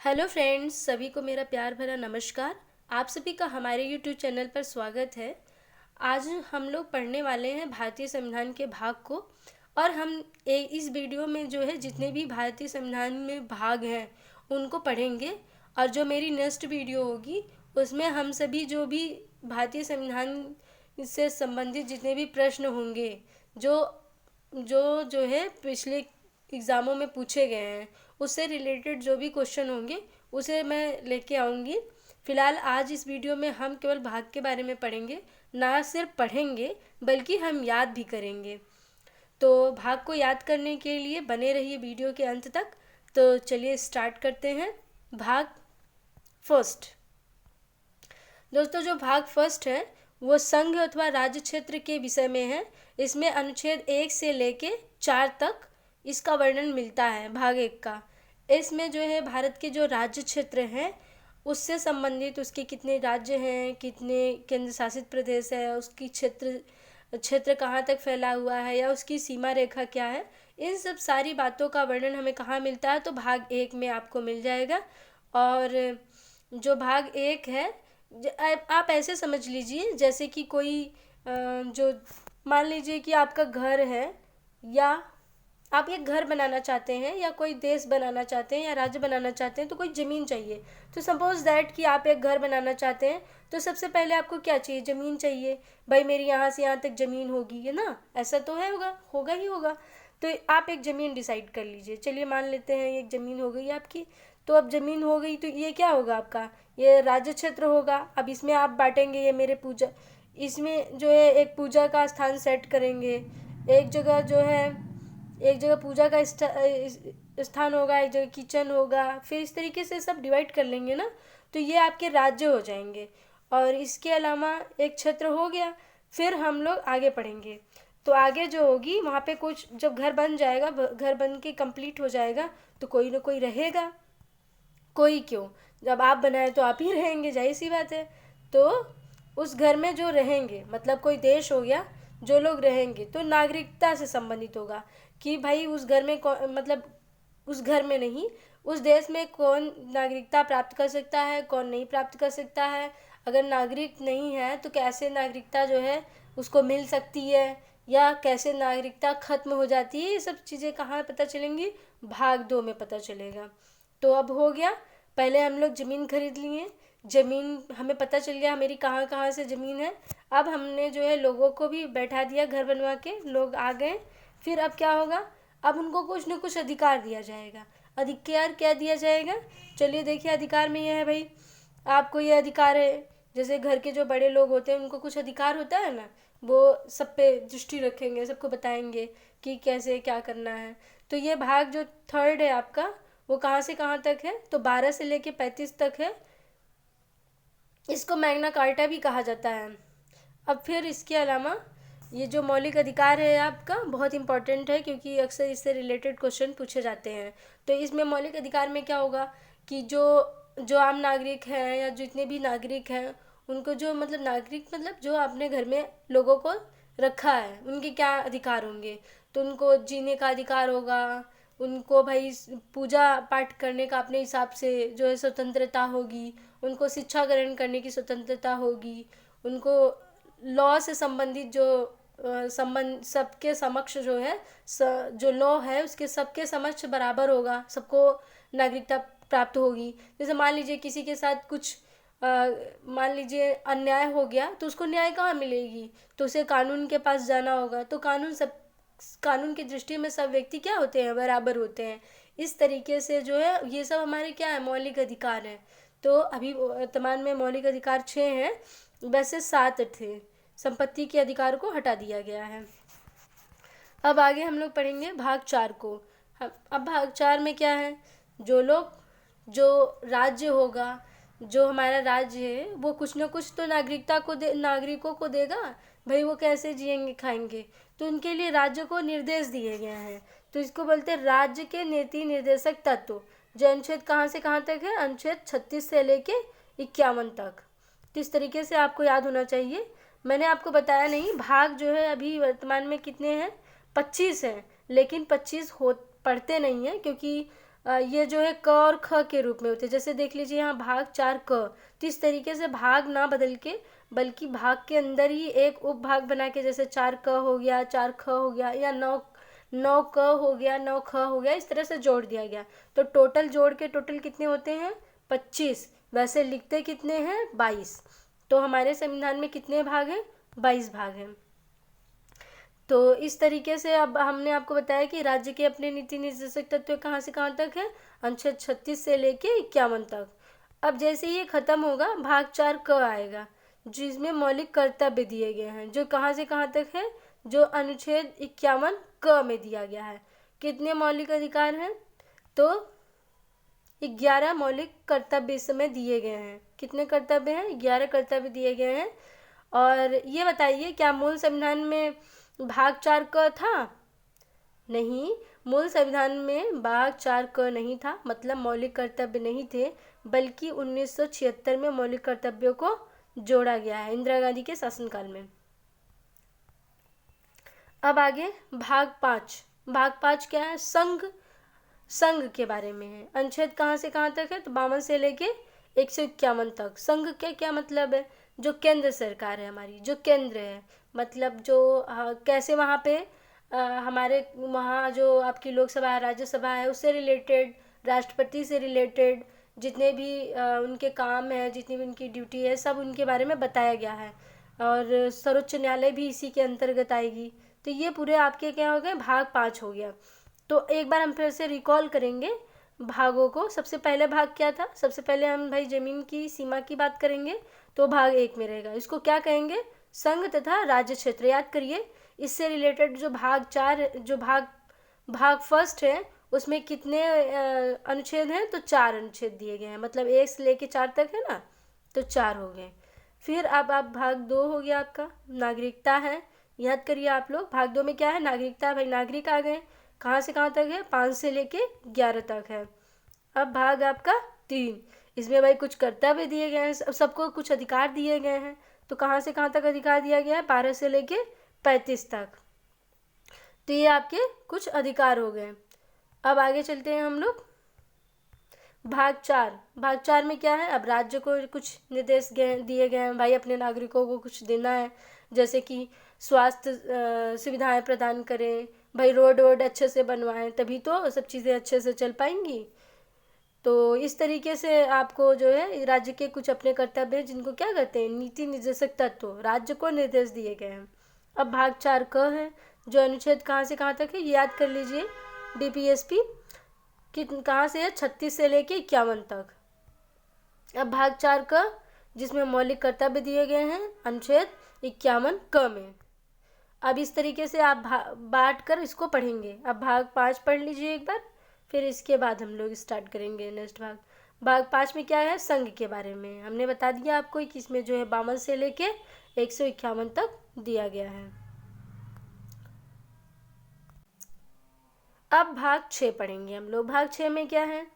Hello friends, सभी को मेरा प्यार भरा नमस्कार। आप सभी का हमारे यूट्यूब चैनल पर स्वागत है। आज हम लोग पढ़ने वाले हैं भारतीय संविधान के भाग को। और हम इस वीडियो में जो है जितने भी भारतीय संविधान में भाग हैं उनको पढ़ेंगे। और जो मेरी नेक्स्ट वीडियो होगी उसमें हम सभी जो भी भारतीय संविधान से संबंधित जितने भी प्रश्न होंगे जो जो जो है पिछले एग्ज़ामों में पूछे गए हैं उससे रिलेटेड जो भी क्वेश्चन होंगे उसे मैं लेके आऊँगी। फ़िलहाल आज इस वीडियो में हम केवल भाग के बारे में पढ़ेंगे, ना सिर्फ पढ़ेंगे बल्कि हम याद भी करेंगे। तो भाग को याद करने के लिए बने रहिए वीडियो के अंत तक। तो चलिए स्टार्ट करते हैं। भाग फर्स्ट। दोस्तों, जो भाग फर्स्ट है वो संघ अथवा राज्य क्षेत्र के विषय में है। इसमें अनुच्छेद 1 से लेके 4 तक इसका वर्णन मिलता है भाग 1 का। इसमें जो है भारत के जो राज्य क्षेत्र हैं उससे संबंधित उसके कितने राज्य हैं, कितने केंद्र शासित प्रदेश है, उसकी क्षेत्र कहाँ तक फैला हुआ है या उसकी सीमा रेखा क्या है, इन सब सारी बातों का वर्णन हमें कहाँ मिलता है तो भाग 1 में आपको मिल जाएगा। और जो भाग 1 है आप ऐसे समझ लीजिए जैसे कि कोई जो मान लीजिए कि आपका घर है या आप एक घर बनाना चाहते हैं या कोई देश बनाना चाहते हैं या राज्य बनाना चाहते हैं तो कोई ज़मीन चाहिए। तो सपोज़ दैट कि आप एक घर बनाना चाहते हैं तो सबसे पहले आपको क्या चाहिए, ज़मीन चाहिए। भाई मेरी यहाँ से यहाँ तक ज़मीन होगी, है ना, ऐसा तो है, होगा ही होगा। तो आप एक ज़मीन डिसाइड कर लीजिए। चलिए मान लेते हैं एक ज़मीन हो गई आपकी। तो अब ज़मीन हो गई तो ये क्या होगा आपका, ये राज्य क्षेत्र होगा। अब इसमें आप बांटेंगे, ये मेरे पूजा, इसमें जो है एक पूजा का स्थान सेट करेंगे। एक जगह जो है एक जगह पूजा का स्थान होगा, एक जगह किचन होगा, फिर इस तरीके से सब डिवाइड कर लेंगे ना। तो ये आपके राज्य हो जाएंगे। और इसके अलावा एक क्षेत्र हो गया। फिर हम लोग आगे पढ़ेंगे तो आगे जो होगी वहाँ पे कुछ जब घर बन जाएगा, घर बन के कंप्लीट हो जाएगा तो कोई ना कोई रहेगा। कोई क्यों, जब आप बनाए तो आप ही रहेंगे, जाहिर सी बात है। तो उस घर में जो रहेंगे मतलब कोई देश हो गया, जो लोग रहेंगे तो नागरिकता से संबंधित होगा कि भाई उस घर में मतलब उस घर में नहीं, उस देश में कौन नागरिकता प्राप्त कर सकता है, कौन नहीं प्राप्त कर सकता है। अगर नागरिक नहीं है तो कैसे नागरिकता जो है उसको मिल सकती है या कैसे नागरिकता खत्म हो जाती है, ये सब चीज़ें कहाँ पता चलेंगी, भाग 2 में पता चलेगा। तो अब हो गया, पहले हम लोग ज़मीन खरीद लिए, ज़मीन हमें पता चल गया मेरी कहाँ कहाँ से ज़मीन है। अब हमने जो है लोगों को भी बैठा दिया, घर बनवा के लोग आ गए। फिर अब क्या होगा, अब उनको कुछ न कुछ अधिकार दिया जाएगा। अधिकार क्या दिया जाएगा, चलिए देखिए। अधिकार में यह है भाई, आपको ये अधिकार है, जैसे घर के जो बड़े लोग होते हैं उनको कुछ अधिकार होता है ना, वो सब पे दृष्टि रखेंगे, सबको बताएंगे कि कैसे क्या करना है। तो ये भाग जो थर्ड है आपका वो कहाँ से कहाँ तक है, तो 12 से लेके 35 तक है। इसको मैग्ना कार्टा भी कहा जाता है। अब फिर इसके अलावा ये जो मौलिक अधिकार है आपका बहुत इंपॉर्टेंट है क्योंकि अक्सर इससे रिलेटेड क्वेश्चन पूछे जाते हैं। तो इसमें मौलिक अधिकार में क्या होगा कि जो जो आम नागरिक हैं या जितने भी नागरिक हैं उनको जो मतलब नागरिक मतलब जो अपने घर में लोगों को रखा है उनके क्या अधिकार होंगे, तो उनको जीने का अधिकार होगा, उनको भाई पूजा पाठ करने का अपने हिसाब से जो है स्वतंत्रता होगी, उनको शिक्षा ग्रहण करने की स्वतंत्रता होगी, उनको लॉ से संबंधित जो संबंध सबके समक्ष जो है जो लॉ है उसके सबके समक्ष बराबर होगा, सबको नागरिकता प्राप्त होगी। जैसे मान लीजिए किसी के साथ कुछ मान लीजिए अन्याय हो गया तो उसको न्याय कहाँ मिलेगी, तो उसे कानून के पास जाना होगा। तो कानून की दृष्टि में सब व्यक्ति क्या होते हैं, बराबर होते हैं। इस तरीके से जो है ये सब हमारे क्या है, मौलिक अधिकार हैं। तो अभी वर्तमान में मौलिक अधिकार 6 हैं, वैसे 7 थे। संपत्ति के अधिकार को हटा दिया गया है। अब आगे हम लोग पढ़ेंगे भाग 4 को। अब भाग 4 में क्या है, जो राज्य होगा, जो हमारा राज्य है वो कुछ ना कुछ तो नागरिकों को देगा। भाई वो कैसे जिएंगे खाएंगे, तो उनके लिए राज्य को निर्देश दिए गए हैं। तो इसको बोलते हैं राज्य के नीति निर्देशक तत्व। जो अनुच्छेद कहाँ से कहाँ तक है, अनुच्छेद 36 से लेके 51 तक। तो इस तरीके से आपको याद होना चाहिए। मैंने आपको बताया नहीं, भाग जो है अभी वर्तमान में कितने हैं, 25 हैं, लेकिन 25 पढ़ते नहीं हैं क्योंकि ये जो है क और ख के रूप में होते हैं। जैसे देख लीजिए यहाँ भाग 4 क, तो इस तरीके से भाग ना बदल के बल्कि भाग के अंदर ही एक उपभाग बना के, जैसे 4 क हो गया, 4 ख हो गया, या 9 क हो गया, 9 ख हो गया, इस तरह से जोड़ दिया गया। तो टोटल जोड़ के टोटल कितने होते हैं? 25। वैसे लिखते कितने हैं? 22। तो हमारे संविधान में कितने भाग हैं? 22 भाग हैं। तो इस तरीके से अब हमने आपको बताया कि राज्य के अपने नीति निर्देशक तत्व कहाँ से कहाँ तक है? अनुच्छेद 36 से लेके 51 तक। अब जैसे ये खत्म होगा, भाग 4 क आएगा, जिसमें मौलिक कर्तव्य दिए गए हैं, जो कहाँ से कहाँ तक है? जो अनुच्छेद 51 क में दिया गया है। कितने मौलिक अधिकार हैं? तो 11 मौलिक कर्तव्य इसमें दिए गए हैं। कितने कर्तव्य हैं? 11 कर्तव्य दिए गए हैं। और ये बताइए, क्या मूल संविधान में भाग 4 क था? नहीं, मूल संविधान में भाग 4 क नहीं था, मतलब मौलिक कर्तव्य नहीं थे, बल्कि 1976 में मौलिक कर्तव्यों को जोड़ा गया है, इंदिरा गांधी के शासनकाल में। अब आगे भाग 5। भाग 5 क्या है? संघ के बारे में है। अनुच्छेद कहाँ से कहाँ तक है? तो 52 से लेके 151 तक। संघ के क्या मतलब है? जो केंद्र सरकार है हमारी, जो केंद्र है, मतलब जो कैसे वहाँ पे हमारे वहाँ जो आपकी लोकसभा है, राज्यसभा है, उससे रिलेटेड, राष्ट्रपति से रिलेटेड जितने भी उनके काम है, जितनी भी उनकी ड्यूटी है, सब उनके बारे में बताया गया है। और सर्वोच्च न्यायालय भी इसी के अंतर्गत आएगी। तो ये पूरे आपके क्या हो गए? भाग 5 हो गया। तो एक बार हम फिर से रिकॉल करेंगे भागों को। सबसे पहले भाग क्या था? सबसे पहले हम भाई जमीन की सीमा की बात करेंगे, तो भाग 1 में रहेगा। इसको क्या कहेंगे? संघ तथा राज्य क्षेत्र। याद करिए, इससे रिलेटेड जो भाग 4, जो भाग फर्स्ट है, उसमें कितने अनुच्छेद हैं? तो 4 अनुच्छेद दिए गए हैं, मतलब 1 से लेके 4 तक है ना, तो 4 हो गए। फिर अब आप भाग 2 हो गया आपका, नागरिकता है। याद करिए आप लोग, भाग 2 में क्या है? नागरिकता। भाई नागरिक आ गए, कहाँ से कहाँ तक है? 5 से लेके 11 तक है। अब भाग आपका 3, इसमें भाई कुछ कर्तव्य दिए गए हैं, सबको कुछ अधिकार दिए गए हैं। तो कहाँ से कहाँ तक अधिकार दिया गया है? 12 से लेके 35 तक। तो ये आपके कुछ अधिकार हो गए। अब आगे चलते हैं हम लोग। भाग 4। भाग 4 में क्या है? अब राज्य को कुछ निर्देश दिए गए हैं, भाई अपने नागरिकों को कुछ देना है, जैसे कि स्वास्थ्य सुविधाएं प्रदान करें, भाई रोड अच्छे से बनवाएं, तभी तो सब चीज़ें अच्छे से चल पाएंगी। तो इस तरीके से आपको जो है राज्य के कुछ अपने कर्तव्य हैं, जिनको क्या कहते हैं? नीति निर्देशक तत्व, राज्य को निर्देश दिए गए हैं। अब भाग 4 क है, जो अनुच्छेद कहाँ से कहाँ तक है, ये याद कर लीजिए। DPSP कहाँ से है? 36 से लेके 51 तक। अब भाग 4 क, जिसमें मौलिक कर्तव्य दिए गए हैं, अनुच्छेद 51 क में। अब इस तरीके से आप बांट कर इसको पढ़ेंगे। अब भाग 5 पढ़ लीजिए एक बार, फिर इसके बाद हम लोग स्टार्ट करेंगे नेक्स्ट भाग। भाग 5 में क्या है? संघ के बारे में हमने बता दिया आपको कि इसमें जो है 52 से लेके 151 तक दिया गया है। अब भाग 6 पढ़ेंगे हम लोग। भाग 6 में क्या है?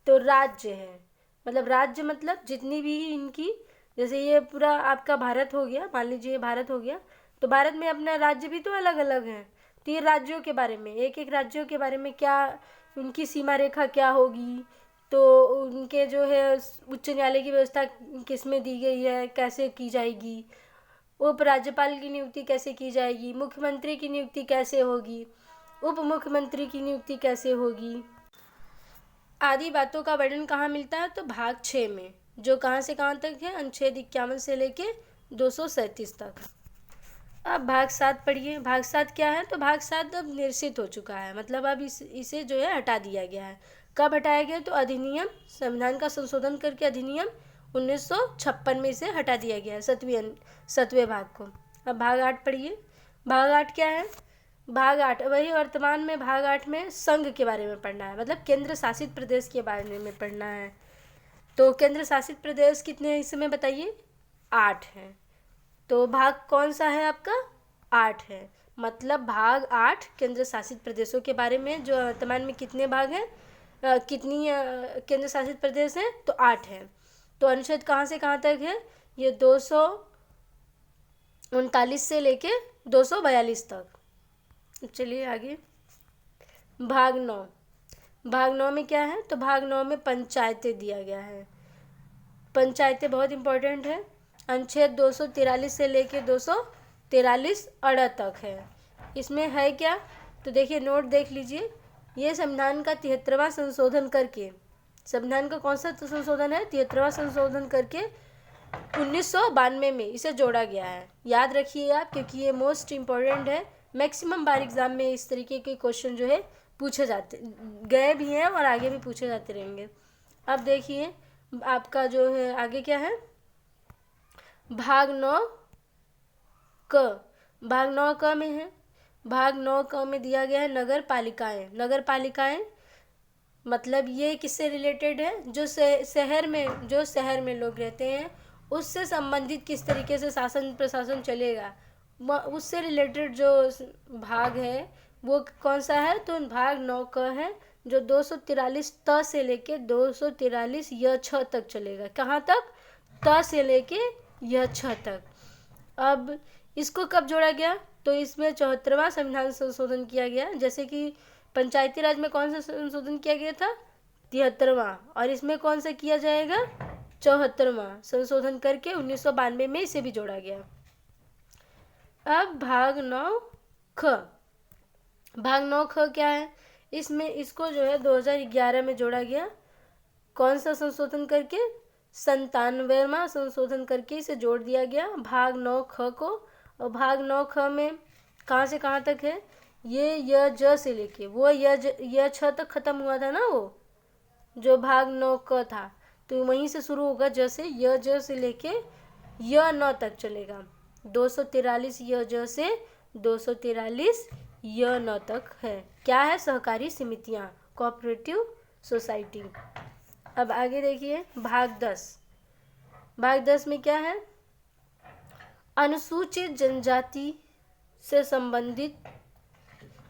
तो राज्य है, मतलब राज्य मतलब जितनी भी इनकी, जैसे ये पूरा आपका भारत हो गया, मान लीजिए भारत हो गया, तो भारत में अपना राज्य भी तो अलग अलग हैं। तो ये राज्यों के बारे में, एक एक राज्यों के बारे में, क्या उनकी सीमा रेखा क्या होगी, तो उनके जो है उच्च न्यायालय की व्यवस्था किस में दी गई है, कैसे की जाएगी, उप राज्यपाल की नियुक्ति कैसे की जाएगी, मुख्यमंत्री की नियुक्ति कैसे होगी, उप मुख्यमंत्री की नियुक्ति कैसे होगी, आदि बातों का वर्णन कहाँ मिलता है? तो भाग 6 में, जो कहाँ से कहाँ तक है? अनुच्छेद 51 से लेके 237 तक। अब भाग 7 पढ़िए। भाग 7 क्या है? तो भाग 7 अब निरसित हो चुका है, मतलब अब इसे जो है हटा दिया गया है। कब हटाया गया? तो अधिनियम, संविधान का संशोधन करके अधिनियम 1956 में इसे हटा दिया गया है, 7वें भाग को। अब भाग 8 पढ़िए। भाग 8 क्या है? भाग 8 वही वर्तमान में भाग 8 में संघ के बारे में पढ़ना है, मतलब केंद्र शासित प्रदेश के बारे में पढ़ना है। तो केंद्र शासित प्रदेश कितने हैं इस समय बताइए? 8 हैं। तो भाग कौन सा है आपका? 8 है, मतलब भाग 8 केंद्र शासित प्रदेशों के बारे में। जो वर्तमान में कितने भाग हैं, कितनी केंद्र शासित प्रदेश हैं? तो 8 हैं। तो अनुच्छेद कहाँ से कहाँ तक है? ये 239 से लेके 242 तक। चलिए आगे। भाग 9। भाग 9 में क्या है, तो भाग 9 में पंचायतें दिया गया है। पंचायतें बहुत इंपॉर्टेंट है। अनुच्छेद 243 से लेके 243 अड़ तक है। इसमें है क्या, तो देखिए नोट देख लीजिए। ये संविधान का 73वां संशोधन करके, संविधान का कौन सा संशोधन है, 73वां संशोधन करके 1992 में इसे जोड़ा गया है। याद रखिए आप, क्योंकि ये मोस्ट इम्पॉर्टेंट है। मैक्सिमम बार एग्जाम में इस तरीके के क्वेश्चन जो है पूछे जाते गए भी हैं और आगे भी पूछे जाते रहेंगे। अब देखिए आपका जो है आगे क्या है, भाग 9 क। भाग 9 क में है, भाग 9 क में दिया गया है नगर पालिकाएं। नगर पालिकाएं मतलब ये किससे रिलेटेड है, जो शहर में लोग रहते हैं उससे संबंधित किस तरीके से शासन प्रशासन चलेगा, उससे रिलेटेड जो भाग है वो कौन सा है, तो भाग 9 क है, जो 243 त से लेके 243 य छ तक चलेगा। कहाँ तक, त से लेके य छ तक। अब इसको कब जोड़ा गया, तो इसमें 74वां संविधान संशोधन किया गया। जैसे कि पंचायती राज में कौन सा संशोधन किया गया था, 73वां, और इसमें कौन सा किया जाएगा, 74वां संशोधन करके 1992 में इसे भी जोड़ा गया। अब भाग 9 ख। भाग 9 ख क्या है, इसमें इसको जो है 2011 में जोड़ा गया। कौन सा संशोधन करके, 97वां संशोधन करके इसे जोड़ दिया गया भाग 9 ख को। और भाग 9 ख में कहाँ से कहाँ तक है, ये य ज से लेके वो य छ तक खत्म हुआ था ना, वो जो भाग 9 क था, तो वहीं से शुरू होगा, ज से य ज से लेके य न तक चलेगा। 243 य ज से 243 य न तक है। क्या है, सहकारी समितियां, कोऑपरेटिव सोसाइटी। अब आगे देखिए भाग 10। भाग 10 में क्या है, अनुसूचित जनजाति से संबंधित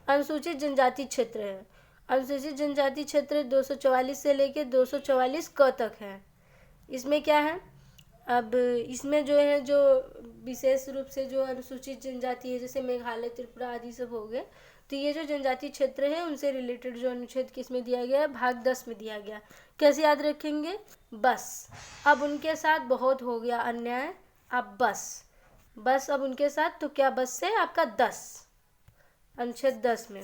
अनुसूचित जनजाति क्षेत्र है। अनुसूचित जनजाति क्षेत्र 244 से लेके 244 क तक है। इसमें क्या है, अब इसमें जो है, जो विशेष रूप से जो अनुसूचित जनजाति है, जैसे मेघालय, त्रिपुरा आदि सब हो गए, तो ये जो जनजाति क्षेत्र है उनसे रिलेटेड जो अनुच्छेद किसमें दिया गया है, भाग 10 में दिया गया। कैसे याद रखेंगे, बस अब उनके साथ बहुत हो गया अन्याय, अब बस अब उनके साथ, तो क्या बस से आपका 10, अनुच्छेद 10 में।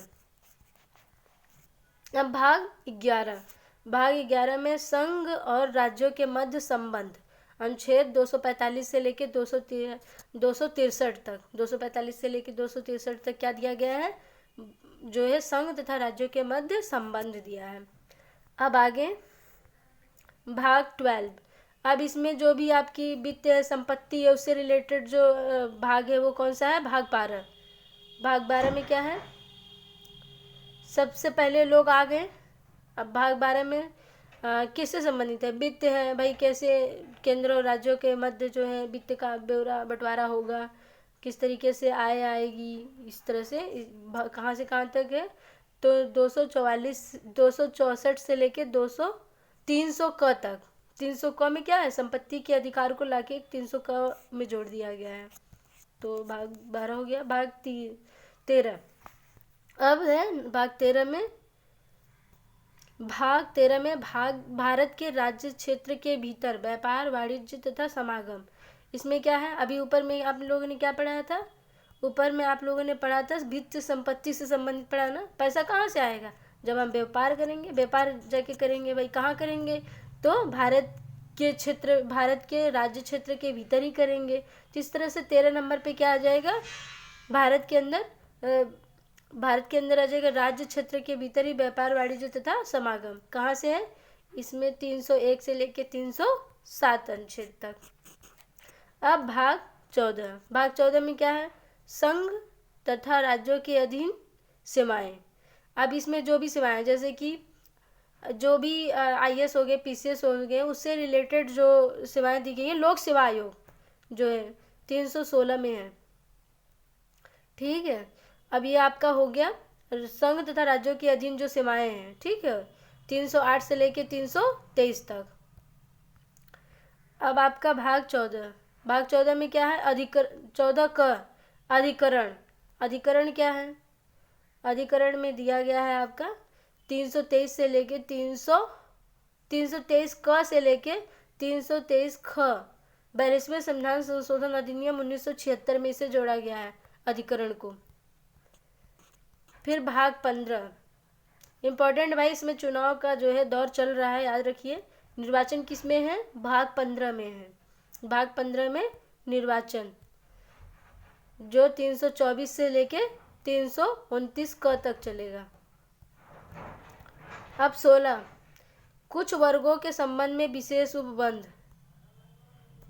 अब भाग 11। भाग 11 में संघ और राज्यों के मध्य संबंध, अनुच्छेद 245 से लेके 263 तक, 245 से लेके 263 तक क्या दिया गया है, जो है संघ तथा राज्यों के मध्य संबंध दिया है। अब आगे भाग 12। अब इसमें जो भी आपकी वित्तीय संपत्ति है उससे रिलेटेड जो भाग है वो कौन सा है, भाग 12। भाग 12 में क्या है, सबसे पहले लोग आ गए। अब भाग 12 में किससे संबंधित है, वित्त है भाई, कैसे केंद्र और राज्यों के मध्य जो है वित्त का ब्यौरा बंटवारा होगा, किस तरीके से आय आएगी, इस तरह से कहाँ से कहाँ तक है, तो 264 से लेके 300 क तक। 300 क में क्या है, संपत्ति के अधिकार को लाके 300 क में जोड़ दिया गया है। तो भाग 12 हो गया। भाग 13 अब है, भाग 13 में भारत के राज्य क्षेत्र के भीतर व्यापार, वाणिज्य तथा समागम। इसमें क्या है, अभी ऊपर में आप लोगों ने क्या पढ़ा था, ऊपर में आप लोगों ने पढ़ा था वित्त संपत्ति से संबंधित पढ़ा ना। पैसा कहाँ से आएगा, जब हम व्यापार करेंगे, व्यापार जाके करेंगे भाई, कहाँ करेंगे, तो भारत के राज्य क्षेत्र के भीतर ही करेंगे। तो इस तरह से 13 नंबर पे क्या आ जाएगा, भारत के अंदर आ जाएगा राज्य क्षेत्र के भीतर ही व्यापार, वाणिज्य तथा समागम। कहाँ से है, इसमें 301 से लेके 307 अनुच्छेद तक। अब भाग 14। भाग 14 में क्या है, संघ तथा राज्यों के अधीन सेवाएं। अब इसमें जो भी सेवाएं, जैसे कि जो भी IAS हो गए, PCS हो गए, उससे रिलेटेड जो सेवाएं दी गई है, लोक सेवा आयोग जो है 316 में है। ठीक है, अब ये आपका हो गया संघ तथा राज्यों के अधीन जो सेवाएं हैं। ठीक है, 308 से लेके 323 तक। अब आपका भाग 14। भाग 14 में क्या है, 14 क अधिकरण। अधिकरण क्या है, अधिकरण में दिया गया है आपका 323 से लेके 323 क से लेके 323 ख 42वें संविधान संशोधन अधिनियम 1976 में इसे जोड़ा गया है अधिकरण को। फिर भाग 15 इम्पोर्टेंट भाई, इसमें चुनाव का जो है दौर चल रहा है, याद रखिए। निर्वाचन किस में है? भाग 15 में है। भाग 15 में निर्वाचन जो 324 से लेके 329 क तक चलेगा। अब 16 कुछ वर्गों के संबंध में विशेष उपबंध।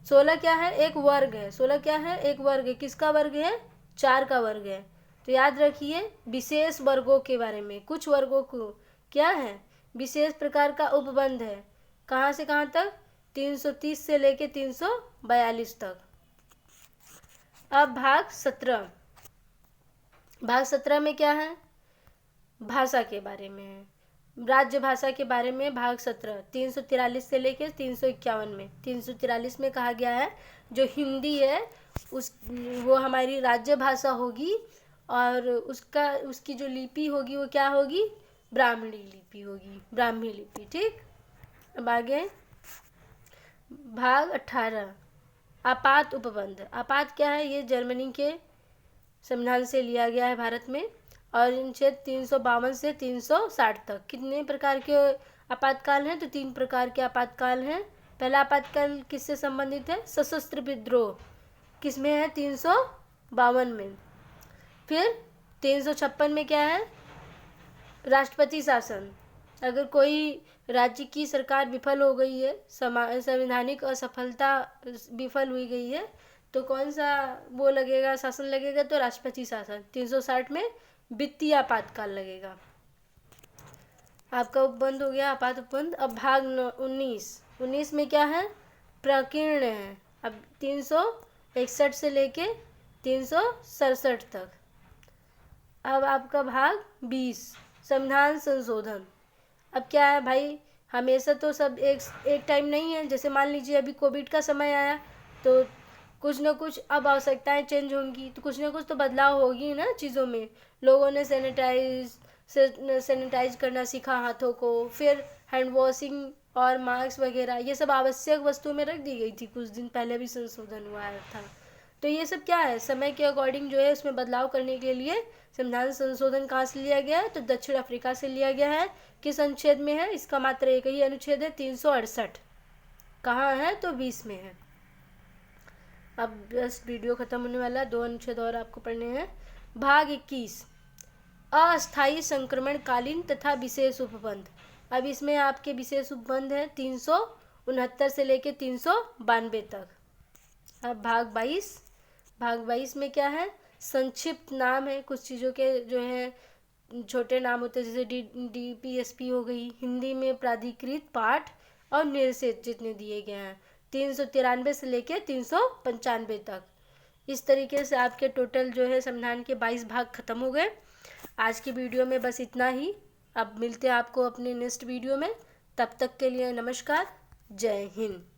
16 क्या है? एक वर्ग है। 16 क्या है? एक वर्ग है। किसका वर्ग है? 4 का वर्ग है। तो याद रखिए विशेष वर्गों के बारे में। कुछ वर्गों को क्या है? विशेष प्रकार का उपबंध है। कहाँ से कहाँ तक? 330 से लेके 342 तक। अब भाग 17। भाग 17 में क्या है? भाषा के बारे में है। राज्य भाषा के बारे में भाग 17 343 से लेकर 351 में। 343 में कहा गया है जो हिंदी है वो हमारी राज्य भाषा होगी और उसकी जो लिपि होगी वो क्या होगी? ब्राह्मणी लिपि होगी, ब्राह्मी लिपि। ठीक। अब आगे भाग 18 आपात उपबंध। आपात क्या है? ये जर्मनी के संविधान से लिया गया है भारत में और अनुच्छेद 352 से 360 तक। कितने प्रकार के आपातकाल हैं? तो 3 प्रकार के आपातकाल हैं। पहला आपातकाल किससे संबंधित है? सशस्त्र विद्रोह। किस में है? 352 में। फिर 356 में क्या है? राष्ट्रपति शासन। अगर कोई राज्य की सरकार विफल हो गई है, संवैधानिक असफलता विफल हुई गई है, तो कौन सा वो लगेगा, शासन लगेगा? तो राष्ट्रपति शासन। 360 में वित्तीय आपातकाल लगेगा। आपका उपबंध हो गया, आपात उपबंध। अब भाग 19 में क्या है? प्रकीर्ण है। अब 361 से लेके 367 तक। अब आपका भाग 20 संविधान संशोधन। अब क्या है भाई, हमेशा तो सब एक टाइम नहीं है। जैसे मान लीजिए अभी कोविड का समय आया तो कुछ ना कुछ अब आवश्यकताएं चेंज होंगी, तो कुछ ना कुछ तो बदलाव होगी ना चीज़ों में। लोगों ने सैनिटाइज करना सीखा हाथों को, फिर हैंड वॉशिंग और मास्क वगैरह ये सब आवश्यक वस्तुओं में रख दी गई थी। कुछ दिन पहले भी संशोधन हुआ था। तो ये सब क्या है? समय के अकॉर्डिंग जो है उसमें बदलाव करने के लिए संविधान संशोधन कहाँ से लिया गया है? तो दक्षिण अफ्रीका से लिया गया है। किस अनुच्छेद में है? इसका मात्र एक ही अनुच्छेद है, 368। कहाँ है? तो 20 में है। अब बस वीडियो ख़त्म होने वाला, 2 अनुच्छेद और आपको पढ़ने हैं। भाग 21 अस्थायी संक्रमणकालीन तथा विशेष उपबंध। अब इसमें आपके विशेष उपबंध है 369 से लेके 392 तक। अब भाग 22 में क्या है? संक्षिप्त नाम है कुछ चीज़ों के, जो हैं छोटे नाम होते हैं, जैसे DPSP हो गई। हिंदी में प्राधिकृत पाठ और निर्देश जितने दिए गए हैं 393 से लेके 395 तक। इस तरीके से आपके टोटल जो है संविधान के 22 भाग खत्म हो गए। आज की वीडियो में बस इतना ही। अब मिलते हैं आपको अपने नेक्स्ट वीडियो में। तब तक के लिए नमस्कार, जय हिंद।